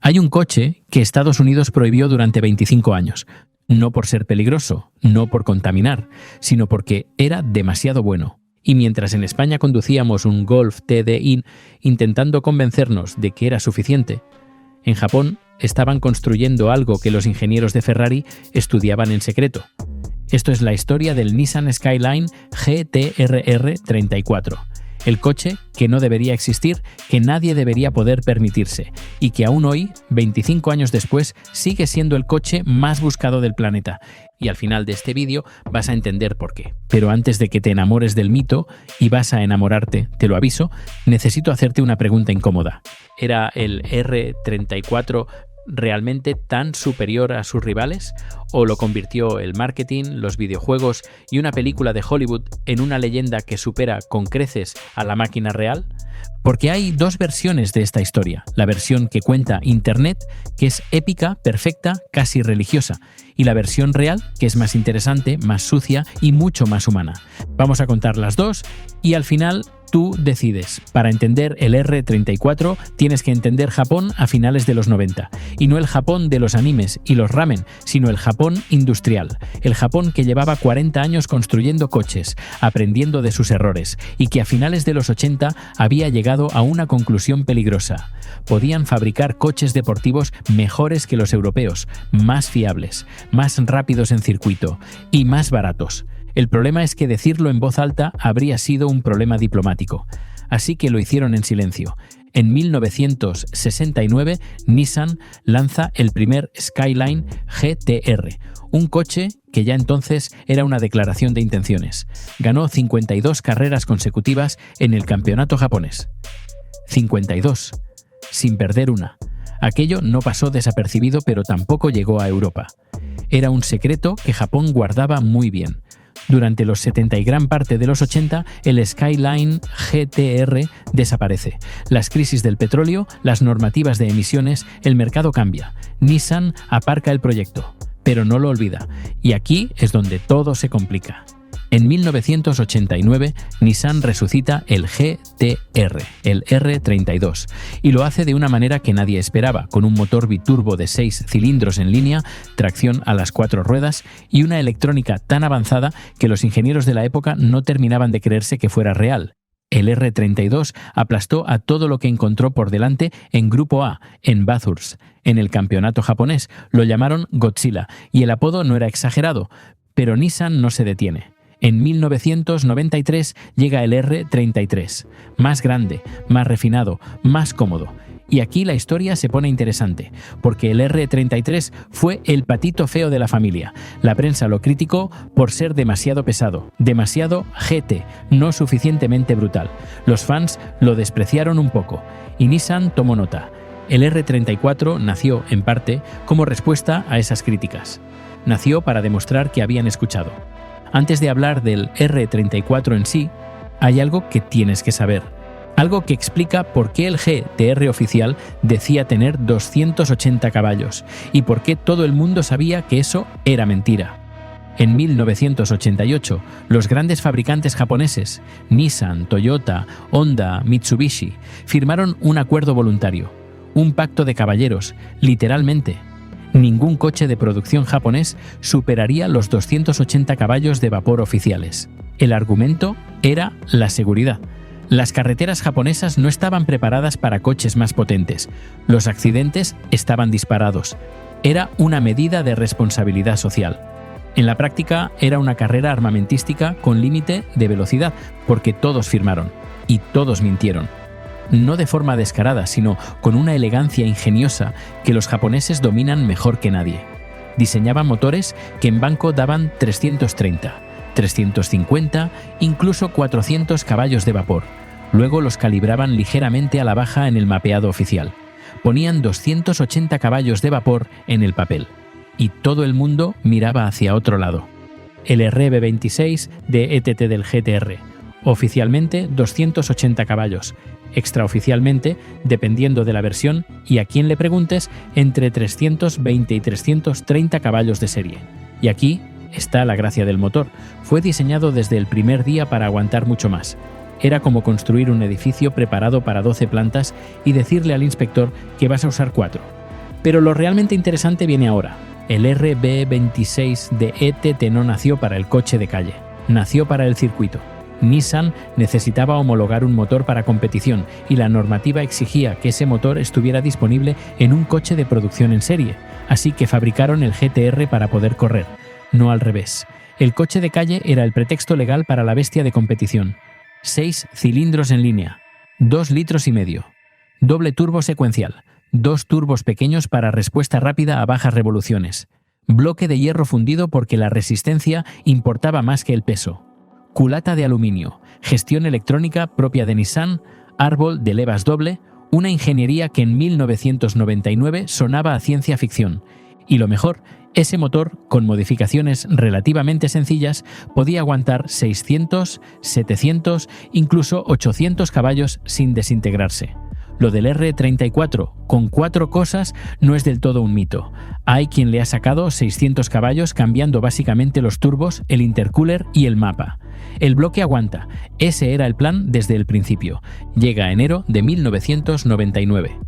Hay un coche que Estados Unidos prohibió durante 25 años. No por ser peligroso, no por contaminar, sino porque era demasiado bueno. Y mientras en España conducíamos un Golf TDI intentando convencernos de que era suficiente, en Japón estaban construyendo algo que los ingenieros de Ferrari estudiaban en secreto. Esto es la historia del Nissan Skyline GT-RR 34. El coche que no debería existir, que nadie debería poder permitirse y que aún hoy, 25 años después, sigue siendo el coche más buscado del planeta. Y al final de este vídeo vas a entender por qué. Pero antes de que te enamores del mito, y vas a enamorarte, te lo aviso, necesito hacerte una pregunta incómoda. ¿Era el R34 realmente tan superior a sus rivales? ¿O lo convirtió el marketing, los videojuegos y una película de Hollywood en una leyenda que supera con creces a la máquina real? Porque hay dos versiones de esta historia. La versión que cuenta Internet, que es épica, perfecta, casi religiosa, y la versión real, que es más interesante, más sucia y mucho más humana. Vamos a contar las dos y al final tú decides. Para entender el R34 tienes que entender Japón a finales de los 90. Y no el Japón de los animes y los ramen, sino el Japón industrial. El Japón que llevaba 40 años construyendo coches, aprendiendo de sus errores, y que a finales de los 80 había llegado a una conclusión peligrosa. Podían fabricar coches deportivos mejores que los europeos, más fiables, más rápidos en circuito y más baratos. El problema es que decirlo en voz alta habría sido un problema diplomático, así que lo hicieron en silencio. En 1969, Nissan lanza el primer Skyline GT-R, un coche que ya entonces era una declaración de intenciones. Ganó 52 carreras consecutivas en el campeonato japonés. 52, sin perder una. Aquello no pasó desapercibido, pero tampoco llegó a Europa. Era un secreto que Japón guardaba muy bien. Durante los 70 y gran parte de los 80, el Skyline GT-R desaparece. Las crisis del petróleo, las normativas de emisiones, el mercado cambia. Nissan aparca el proyecto, pero no lo olvida. Y aquí es donde todo se complica. En 1989, Nissan resucita el GT-R, el R32, y lo hace de una manera que nadie esperaba, con un motor biturbo de 6 cilindros en línea, tracción a las 4 ruedas y una electrónica tan avanzada que los ingenieros de la época no terminaban de creerse que fuera real. El R32 aplastó a todo lo que encontró por delante en Grupo A, en Bathurst. En el campeonato japonés lo llamaron Godzilla, y el apodo no era exagerado, pero Nissan no se detiene. En 1993 llega el R33, más grande, más refinado, más cómodo. Y aquí la historia se pone interesante, porque el R33 fue el patito feo de la familia. La prensa lo criticó por ser demasiado pesado, demasiado GT, no suficientemente brutal. Los fans lo despreciaron un poco, y Nissan tomó nota. El R34 nació, en parte, como respuesta a esas críticas. Nació para demostrar que habían escuchado. Antes de hablar del R34 en sí, hay algo que tienes que saber. Algo que explica por qué el GT-R oficial decía tener 280 caballos y por qué todo el mundo sabía que eso era mentira. En 1988, los grandes fabricantes japoneses, Nissan, Toyota, Honda, Mitsubishi, firmaron un acuerdo voluntario, un pacto de caballeros, literalmente. Ningún coche de producción japonés superaría los 280 caballos de vapor oficiales. El argumento era la seguridad. Las carreteras japonesas no estaban preparadas para coches más potentes. Los accidentes estaban disparados. Era una medida de responsabilidad social. En la práctica era una carrera armamentística con límite de velocidad, porque todos firmaron y todos mintieron. No de forma descarada, sino con una elegancia ingeniosa que los japoneses dominan mejor que nadie. Diseñaban motores que en banco daban 330, 350, incluso 400 caballos de vapor. Luego los calibraban ligeramente a la baja en el mapeado oficial. Ponían 280 caballos de vapor en el papel. Y todo el mundo miraba hacia otro lado. El RB26 de ETT del GT-R. Oficialmente 280 caballos. Extraoficialmente, dependiendo de la versión y a quien le preguntes, entre 320 y 330 caballos de serie. Y aquí está la gracia del motor. Fue diseñado desde el primer día para aguantar mucho más. Era como construir un edificio preparado para 12 plantas y decirle al inspector que vas a usar 4. Pero lo realmente interesante viene ahora. El RB26 de ETT no nació para el coche de calle, nació para el circuito. Nissan necesitaba homologar un motor para competición y la normativa exigía que ese motor estuviera disponible en un coche de producción en serie, así que fabricaron el GTR para poder correr, no al revés. El coche de calle era el pretexto legal para la bestia de competición. 6 cilindros en línea, 2,5 litros, doble turbo secuencial, 2 turbos pequeños para respuesta rápida a bajas revoluciones, bloque de hierro fundido porque la resistencia importaba más que el peso, culata de aluminio, gestión electrónica propia de Nissan, árbol de levas doble, una ingeniería que en 1999 sonaba a ciencia ficción. Y lo mejor, ese motor, con modificaciones relativamente sencillas, podía aguantar 600, 700, incluso 800 caballos sin desintegrarse. Lo del R34 con 4 cosas no es del todo un mito. Hay quien le ha sacado 600 caballos cambiando básicamente los turbos, el intercooler y el mapa. El bloque aguanta. Ese era el plan desde el principio. Llega enero de 1999.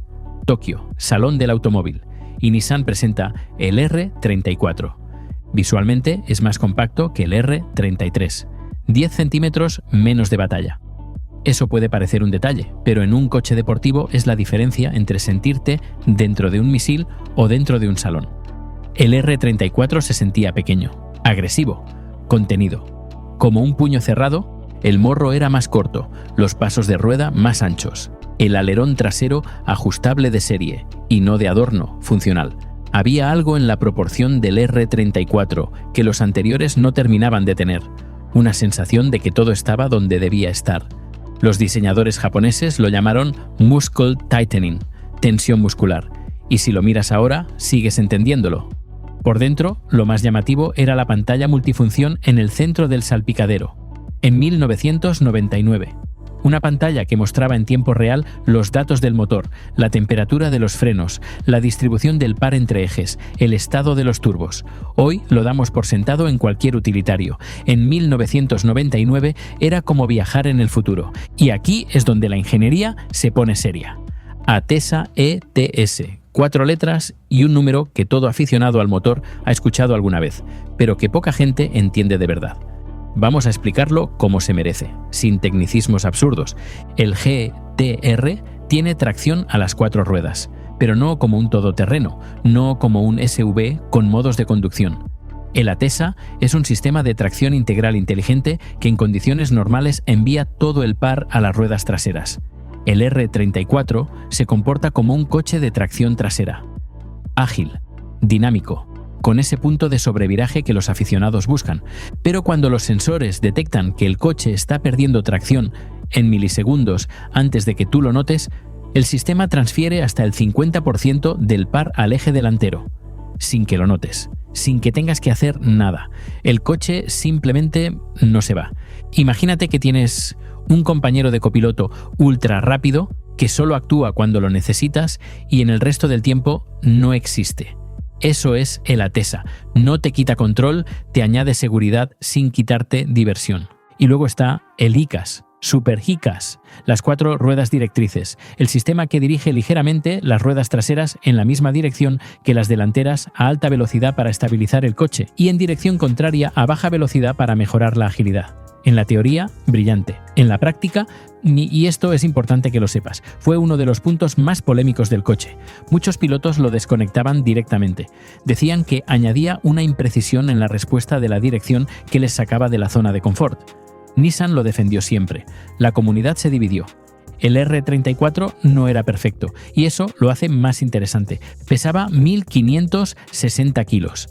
Tokio, Salón del Automóvil. Y Nissan presenta el R34. Visualmente es más compacto que el R33. 10 centímetros menos de batalla. Eso puede parecer un detalle, pero en un coche deportivo es la diferencia entre sentirte dentro de un misil o dentro de un salón. El R34 se sentía pequeño, agresivo, contenido. Como un puño cerrado, el morro era más corto, los pasos de rueda más anchos, el alerón trasero ajustable de serie y no de adorno, funcional. Había algo en la proporción del R34 que los anteriores no terminaban de tener, una sensación de que todo estaba donde debía estar. Los diseñadores japoneses lo llamaron muscle tightening, tensión muscular, y si lo miras ahora, sigues entendiéndolo. Por dentro, lo más llamativo era la pantalla multifunción en el centro del salpicadero. En 1999, una pantalla que mostraba en tiempo real los datos del motor, la temperatura de los frenos, la distribución del par entre ejes, el estado de los turbos. Hoy lo damos por sentado en cualquier utilitario. En 1999 era como viajar en el futuro. Y aquí es donde la ingeniería se pone seria. ATESA ETS, 4 letras y un número que todo aficionado al motor ha escuchado alguna vez, pero que poca gente entiende de verdad. Vamos a explicarlo como se merece, sin tecnicismos absurdos. El GTR tiene tracción a las 4 ruedas, pero no como un todoterreno, no como un SUV con modos de conducción. El ATESA es un sistema de tracción integral inteligente que en condiciones normales envía todo el par a las ruedas traseras. El R34 se comporta como un coche de tracción trasera. Ágil, dinámico, con ese punto de sobreviraje que los aficionados buscan, pero cuando los sensores detectan que el coche está perdiendo tracción en milisegundos antes de que tú lo notes, el sistema transfiere hasta el 50% del par al eje delantero, sin que lo notes, sin que tengas que hacer nada. El coche simplemente no se va. Imagínate que tienes un compañero de copiloto ultra rápido que solo actúa cuando lo necesitas y en el resto del tiempo no existe. Eso es el ATESA. No te quita control, te añade seguridad sin quitarte diversión. Y luego está el ICAS, Super ICAS, las 4 ruedas directrices, el sistema que dirige ligeramente las ruedas traseras en la misma dirección que las delanteras a alta velocidad para estabilizar el coche y en dirección contraria a baja velocidad para mejorar la agilidad. En la teoría, brillante. En la práctica, y esto es importante que lo sepas, fue uno de los puntos más polémicos del coche. Muchos pilotos lo desconectaban directamente. Decían que añadía una imprecisión en la respuesta de la dirección que les sacaba de la zona de confort. Nissan lo defendió siempre. La comunidad se dividió. El R34 no era perfecto, y eso lo hace más interesante. Pesaba 1.560 kilos.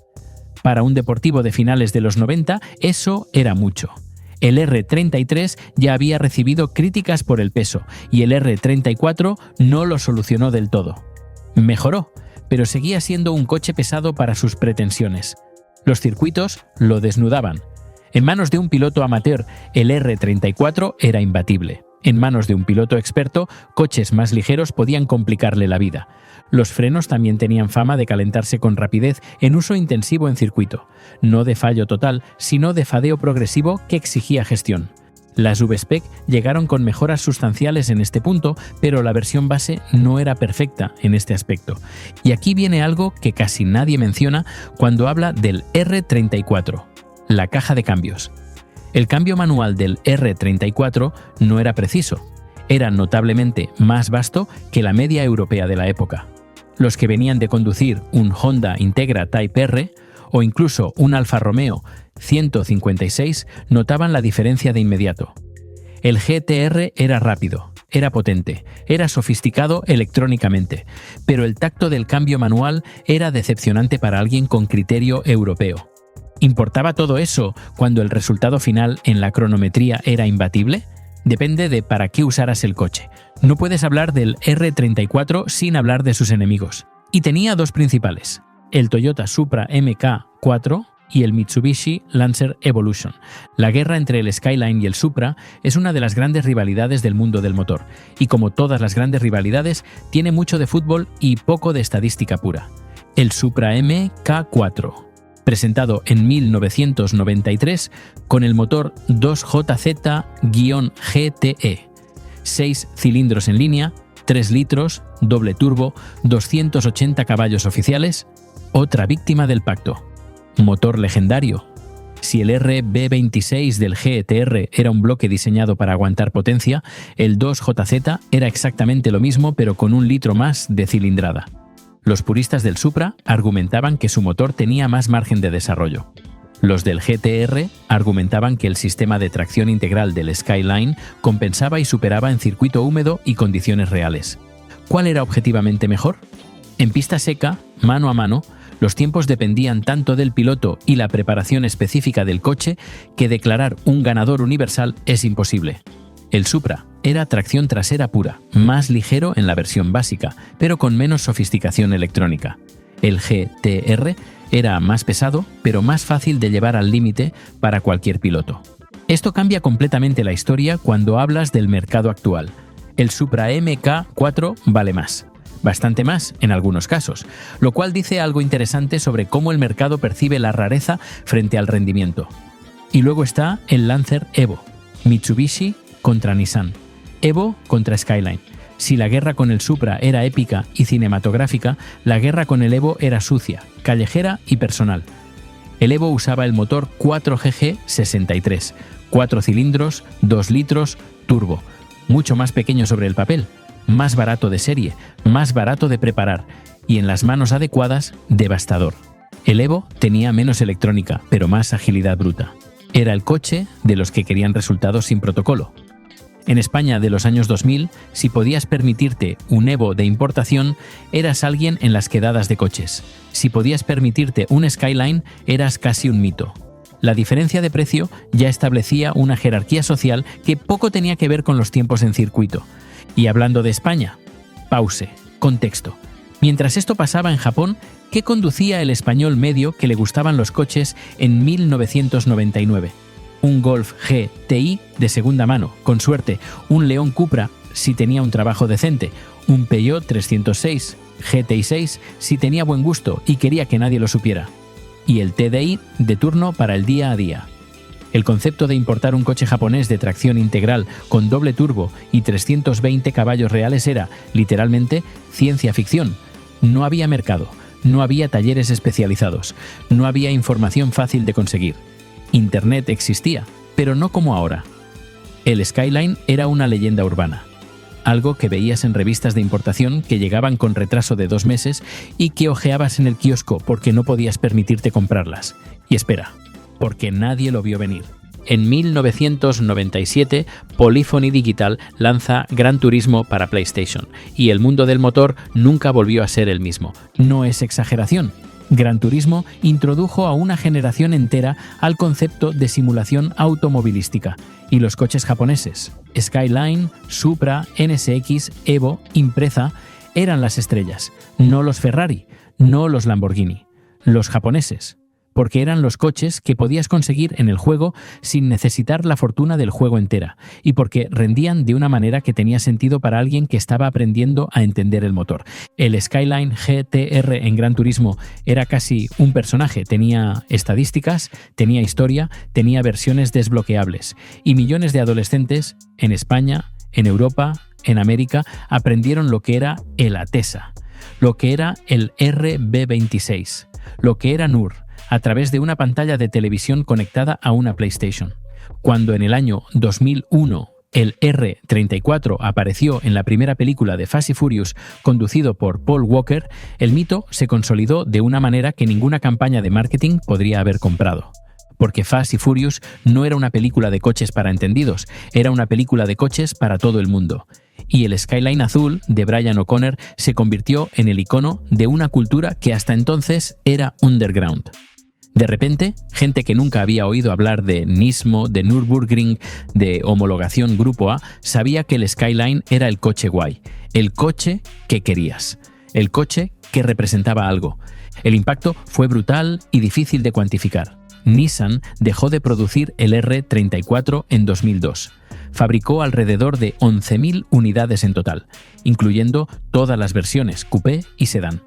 Para un deportivo de finales de los 90, eso era mucho. El R33 ya había recibido críticas por el peso y el R34 no lo solucionó del todo. Mejoró, pero seguía siendo un coche pesado para sus pretensiones. Los circuitos lo desnudaban. En manos de un piloto amateur, el R34 era imbatible. En manos de un piloto experto, coches más ligeros podían complicarle la vida. Los frenos también tenían fama de calentarse con rapidez en uso intensivo en circuito, no de fallo total, sino de fadeo progresivo que exigía gestión. Las V-Spec llegaron con mejoras sustanciales en este punto, pero la versión base no era perfecta en este aspecto. Y aquí viene algo que casi nadie menciona cuando habla del R34, la caja de cambios. El cambio manual del R34 no era preciso, era notablemente más vasto que la media europea de la época. Los que venían de conducir un Honda Integra Type R o incluso un Alfa Romeo 156 notaban la diferencia de inmediato. El GTR era rápido, era potente, era sofisticado electrónicamente, pero el tacto del cambio manual era decepcionante para alguien con criterio europeo. ¿Importaba todo eso cuando el resultado final en la cronometría era imbatible? Depende de para qué usaras el coche. No puedes hablar del R34 sin hablar de sus enemigos. Y tenía dos principales, el Toyota Supra MK4 y el Mitsubishi Lancer Evolution. La guerra entre el Skyline y el Supra es una de las grandes rivalidades del mundo del motor, y como todas las grandes rivalidades, tiene mucho de fútbol y poco de estadística pura. El Supra MK4, presentado en 1993 con el motor 2JZ-GTE, 6 cilindros en línea, 3 litros, doble turbo, 280 caballos oficiales, otra víctima del pacto. Motor legendario. Si el RB26 del GTR era un bloque diseñado para aguantar potencia, el 2JZ era exactamente lo mismo pero con 1 litro más de cilindrada. Los puristas del Supra argumentaban que su motor tenía más margen de desarrollo. Los del GTR argumentaban que el sistema de tracción integral del Skyline compensaba y superaba en circuito húmedo y condiciones reales. ¿Cuál era objetivamente mejor? En pista seca, mano a mano, los tiempos dependían tanto del piloto y la preparación específica del coche que declarar un ganador universal es imposible. El Supra era tracción trasera pura, más ligero en la versión básica, pero con menos sofisticación electrónica. El GTR era más pesado, pero más fácil de llevar al límite para cualquier piloto. Esto cambia completamente la historia cuando hablas del mercado actual. El Supra MK4 vale más. Bastante más en algunos casos, lo cual dice algo interesante sobre cómo el mercado percibe la rareza frente al rendimiento. Y luego está el Lancer Evo, Mitsubishi contra Nissan, Evo contra Skyline. Si la guerra con el Supra era épica y cinematográfica, la guerra con el Evo era sucia, callejera y personal. El Evo usaba el motor 4GG63, 4 cilindros, 2 litros, turbo, mucho más pequeño sobre el papel, más barato de serie, más barato de preparar y en las manos adecuadas, devastador. El Evo tenía menos electrónica, pero más agilidad bruta. Era el coche de los que querían resultados sin protocolo. En España de los años 2000, si podías permitirte un Evo de importación, eras alguien en las quedadas de coches. Si podías permitirte un Skyline, eras casi un mito. La diferencia de precio ya establecía una jerarquía social que poco tenía que ver con los tiempos en circuito. Y hablando de España, pause, contexto. Mientras esto pasaba en Japón, ¿qué conducía el español medio que le gustaban los coches en 1999? Un Golf GTI de segunda mano, con suerte, un León Cupra si tenía un trabajo decente, un Peugeot 306 GTI 6 si tenía buen gusto y quería que nadie lo supiera, y el TDI de turno para el día a día. El concepto de importar un coche japonés de tracción integral con doble turbo y 320 caballos reales era, literalmente, ciencia ficción. No había mercado, no había talleres especializados, no había información fácil de conseguir. Internet existía, pero no como ahora. El Skyline era una leyenda urbana, algo que veías en revistas de importación que llegaban con retraso de 2 meses y que hojeabas en el kiosco porque no podías permitirte comprarlas. Y espera, porque nadie lo vio venir. En 1997, Polyphony Digital lanza Gran Turismo para PlayStation, y el mundo del motor nunca volvió a ser el mismo. No es exageración. Gran Turismo introdujo a una generación entera al concepto de simulación automovilística, y los coches japoneses, Skyline, Supra, NSX, Evo, Impreza, eran las estrellas, no los Ferrari, no los Lamborghini, los japoneses. porque eran los coches que podías conseguir en el juego sin necesitar la fortuna del juego entera, y porque rendían de una manera que tenía sentido para alguien que estaba aprendiendo a entender el motor. El Skyline GTR en Gran Turismo era casi un personaje, tenía estadísticas, tenía historia, tenía versiones desbloqueables, y millones de adolescentes en España, en Europa, en América, aprendieron lo que era el Atesa, lo que era el RB26, lo que era NUR, a través de una pantalla de televisión conectada a una PlayStation. Cuando en el año 2001 el R34 apareció en la primera película de Fast y Furious conducido por Paul Walker, el mito se consolidó de una manera que ninguna campaña de marketing podría haber comprado. Porque Fast y Furious no era una película de coches para entendidos, era una película de coches para todo el mundo. Y el Skyline azul de Brian O'Connor se convirtió en el icono de una cultura que hasta entonces era underground. De repente, gente que nunca había oído hablar de Nismo, de Nürburgring, de homologación Grupo A, sabía que el Skyline era el coche guay, el coche que querías, el coche que representaba algo. El impacto fue brutal y difícil de cuantificar. Nissan dejó de producir el R34 en 2002. Fabricó alrededor de 11.000 unidades en total, incluyendo todas las versiones, coupé y sedán.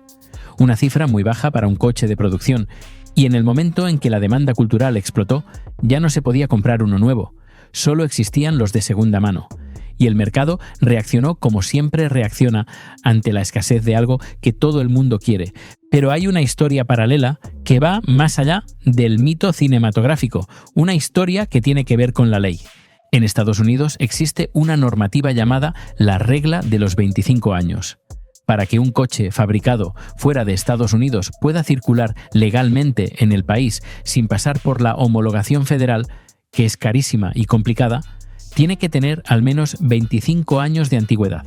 Una cifra muy baja para un coche de producción, y en el momento en que la demanda cultural explotó, ya no se podía comprar uno nuevo, solo existían los de segunda mano. Y el mercado reaccionó como siempre reacciona ante la escasez de algo que todo el mundo quiere. Pero hay una historia paralela que va más allá del mito cinematográfico, una historia que tiene que ver con la ley. En Estados Unidos existe una normativa llamada la regla de los 25 años. Para que un coche fabricado fuera de Estados Unidos pueda circular legalmente en el país sin pasar por la homologación federal, que es carísima y complicada, tiene que tener al menos 25 años de antigüedad.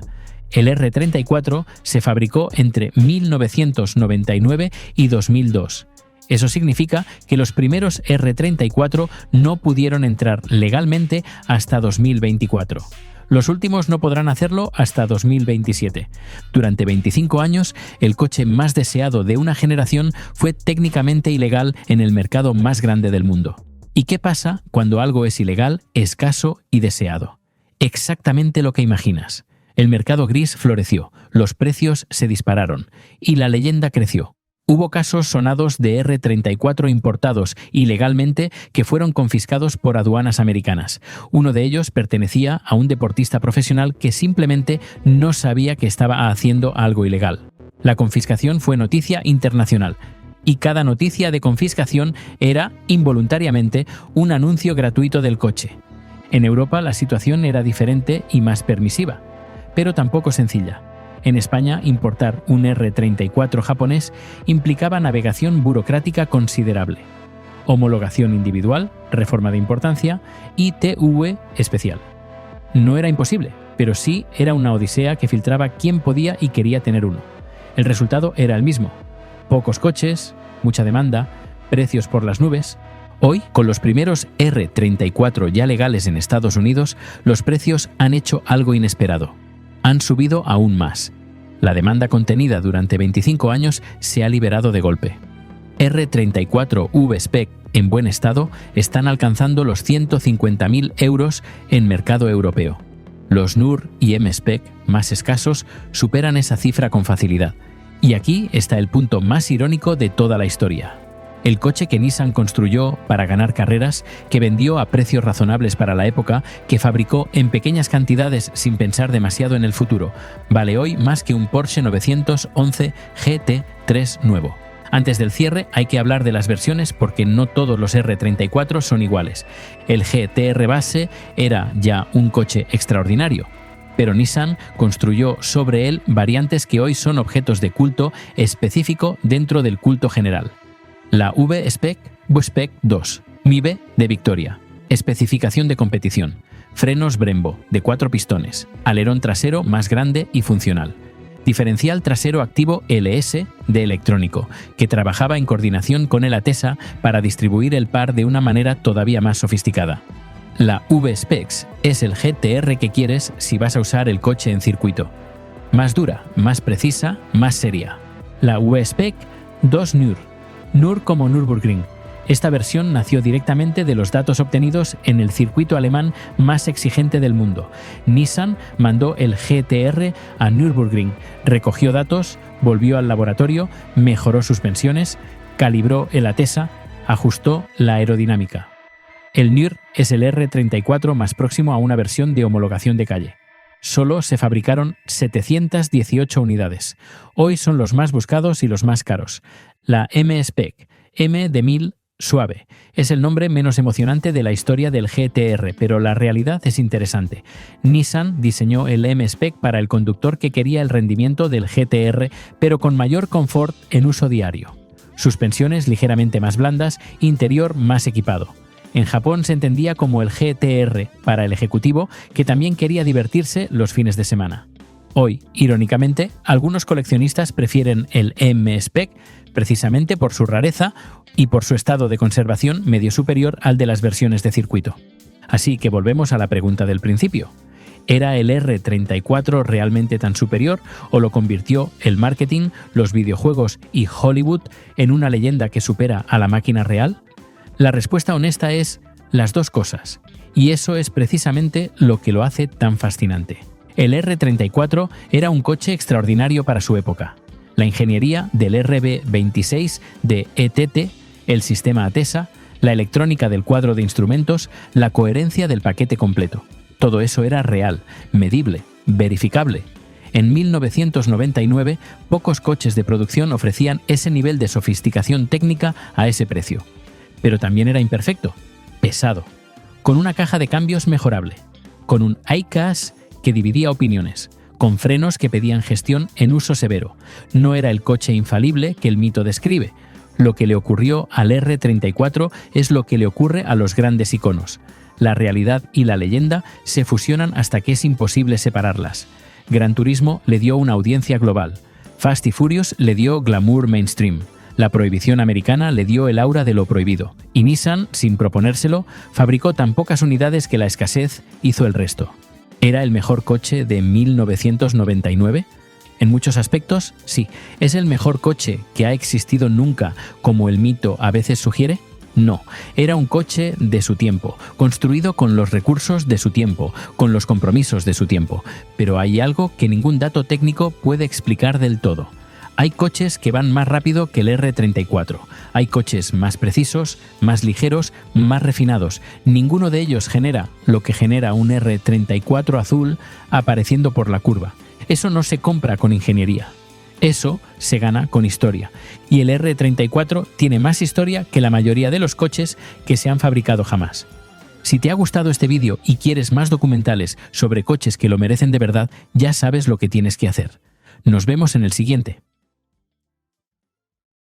El R34 se fabricó entre 1999 y 2002. Eso significa que los primeros R34 no pudieron entrar legalmente hasta 2024. Los últimos no podrán hacerlo hasta 2027. Durante 25 años, el coche más deseado de una generación fue técnicamente ilegal en el mercado más grande del mundo. ¿Y qué pasa cuando algo es ilegal, escaso y deseado? Exactamente lo que imaginas. El mercado gris floreció, los precios se dispararon y la leyenda creció. Hubo casos sonados de R34 importados ilegalmente que fueron confiscados por aduanas americanas. Uno de ellos pertenecía a un deportista profesional que simplemente no sabía que estaba haciendo algo ilegal. La confiscación fue noticia internacional, y cada noticia de confiscación era, involuntariamente, un anuncio gratuito del coche. En Europa la situación era diferente y más permisiva, pero tampoco sencilla. En España, importar un R34 japonés implicaba navegación burocrática considerable, homologación individual, reforma de importancia y TV especial. No era imposible, pero sí era una odisea que filtraba quién podía y quería tener uno. El resultado era el mismo: pocos coches, mucha demanda, precios por las nubes. Hoy, con los primeros R34 ya legales en Estados Unidos, los precios han hecho algo inesperado. Han subido aún más. La demanda contenida durante 25 años se ha liberado de golpe. R34 V-Spec en buen estado están alcanzando los 150.000 euros en mercado europeo. Los NUR y M-Spec más escasos superan esa cifra con facilidad. Y aquí está el punto más irónico de toda la historia. El coche que Nissan construyó para ganar carreras, que vendió a precios razonables para la época, que fabricó en pequeñas cantidades sin pensar demasiado en el futuro, vale hoy más que un Porsche 911 GT3 nuevo. Antes del cierre hay que hablar de las versiones porque no todos los R34 son iguales. El GTR base era ya un coche extraordinario, pero Nissan construyó sobre él variantes que hoy son objetos de culto específico dentro del culto general. La V-Spec, V-Spec 2, MIB de Victoria, especificación de competición, frenos Brembo de 4 pistones, alerón trasero más grande y funcional, diferencial trasero activo LS de electrónico, que trabajaba en coordinación con el Atesa para distribuir el par de una manera todavía más sofisticada. La V-Specs es el GTR que quieres si vas a usar el coche en circuito. Más dura, más precisa, más seria. La V-Spec 2 NUR. NUR como Nürburgring, Esta versión nació directamente de los datos obtenidos en el circuito alemán más exigente del mundo. Nissan mandó el GT-R a Nürburgring, recogió datos, volvió al laboratorio, mejoró suspensiones, calibró el ATESA, ajustó la aerodinámica. El NUR es el R34 más próximo a una versión de homologación de calle. Solo se fabricaron 718 unidades. Hoy son los más buscados y los más caros. La M-Spec, M de 1000 suave, es el nombre menos emocionante de la historia del GT-R, pero la realidad es interesante. Nissan diseñó el M-Spec para el conductor que quería el rendimiento del GT-R, pero con mayor confort en uso diario. Suspensiones ligeramente más blandas, interior más equipado. En Japón se entendía como el GT-R para el ejecutivo que también quería divertirse los fines de semana. Hoy, irónicamente, algunos coleccionistas prefieren el M-Spec precisamente por su rareza y por su estado de conservación medio superior al de las versiones de circuito. Así que volvemos a la pregunta del principio. ¿Era el R34 realmente tan superior o lo convirtió el marketing, los videojuegos y Hollywood en una leyenda que supera a la máquina real? La respuesta honesta es las dos cosas, y eso es precisamente lo que lo hace tan fascinante. El R34 era un coche extraordinario para su época. La ingeniería del RB26 de ETT, el sistema ATESA, la electrónica del cuadro de instrumentos, la coherencia del paquete completo. Todo eso era real, medible, verificable. En 1999, pocos coches de producción ofrecían ese nivel de sofisticación técnica a ese precio. Pero también era imperfecto, pesado, con una caja de cambios mejorable, con un iCAS que dividía opiniones, con frenos que pedían gestión en uso severo. No era el coche infalible que el mito describe. Lo que le ocurrió al R34 es lo que le ocurre a los grandes iconos. La realidad y la leyenda se fusionan hasta que es imposible separarlas. Gran Turismo le dio una audiencia global. Fast y Furious le dio glamour mainstream. La prohibición americana le dio el aura de lo prohibido. Y Nissan, sin proponérselo, fabricó tan pocas unidades que la escasez hizo el resto. ¿Era el mejor coche de 1999? En muchos aspectos, sí. ¿Es el mejor coche que ha existido nunca, como el mito a veces sugiere? No, era un coche de su tiempo, construido con los recursos de su tiempo, con los compromisos de su tiempo. Pero hay algo que ningún dato técnico puede explicar del todo. Hay coches que van más rápido que el R34. Hay coches más precisos, más ligeros, más refinados. Ninguno de ellos genera lo que genera un R34 azul apareciendo por la curva. Eso no se compra con ingeniería. Eso se gana con historia. Y el R34 tiene más historia que la mayoría de los coches que se han fabricado jamás. Si te ha gustado este vídeo y quieres más documentales sobre coches que lo merecen de verdad, ya sabes lo que tienes que hacer. Nos vemos en el siguiente.